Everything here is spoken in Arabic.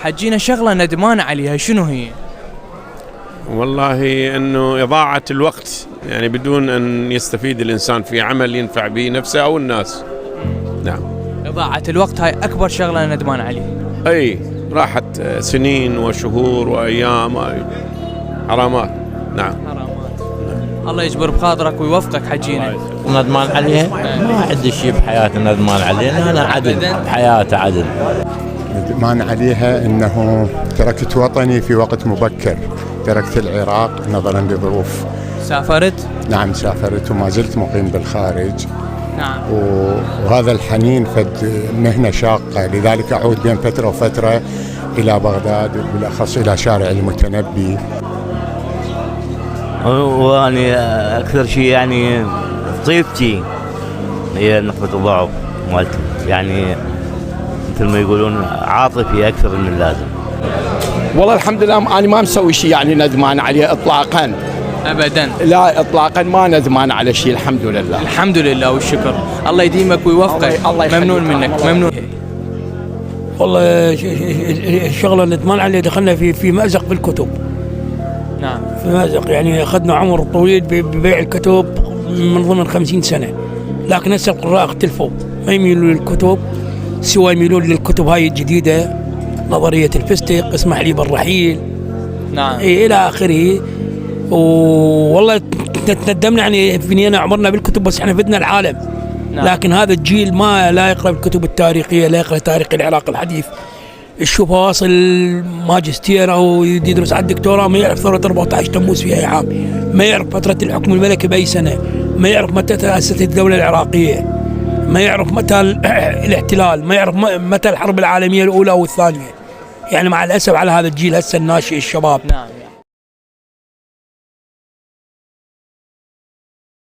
حجينا شغلة ندمان عليها، شنو هي؟ والله أنه إضاعة الوقت، يعني بدون أن يستفيد الإنسان في عمل ينفع به نفسه أو الناس. نعم، إضاعة الوقت هاي أكبر شغلة ندمان عليها. أي راحت سنين وشهور وأيام، حرامات. نعم، حرامات. الله يجبر بخاطرك ويوفقك حجينا. ندمان عليها؟ ما عندي شيء بحياتي ندمان عليها، أنا عدل بحياتي عدل. ندمان عليها أنه تركت وطني في وقت مبكر، تركت العراق نظرا لظروف. سافرت؟ نعم سافرت وما زلت مقيم بالخارج. نعم. وهذا الحنين فد مهنة شاقة، لذلك أعود بين فترة وفترة إلى بغداد، بالأخص إلى شارع المتنبي. وأنا أكثر شيء يعني طيبتي هي نقطة الضعف مالتي، يعني مثل ما يقولون عاطفي أكثر من اللازم. والله الحمد لله أنا ما مسوي شيء يعني ندمان عليه إطلاقا أبدا، لا إطلاقا ما ندمان على شيء، الحمد لله. الحمد لله والشكر. الله يديمك ويوفقك. الله ممنون منك، ممنون. والله الشغله ندمان عليه، دخلنا في مأزق بالكتب. نعم، في مأزق، يعني أخذنا عمر طويل ببيع الكتب من ضمن 50 سنة، لكن هسه القراء اختلفوا، ما يميلوا للكتب سوى يميلون للكتب هاي الجديدة، نظرية الفستق، اسمح لي بالرحيل. نعم، إلى آخره. والله تندمنا يعني فينا عمرنا بالكتب، بس احنا فدنا العالم. نعم. لكن هذا الجيل ما لا يقرأ الكتب التاريخية، لا يقرأ تاريخ العراق الحديث. الشوف واصل ماجستير أو يدرس على الدكتوراه ما يعرف ثورة 14 تموز في أي عام، ما يعرف فترة الحكم الملكي بأي سنة، ما يعرف متى تأسست الدولة العراقية، ما يعرف متى الاحتلال، ما يعرف متى الحرب العالمية الأولى والثانية. يعني مع الأسف على هذا الجيل هسه الناشئ الشباب. نعم.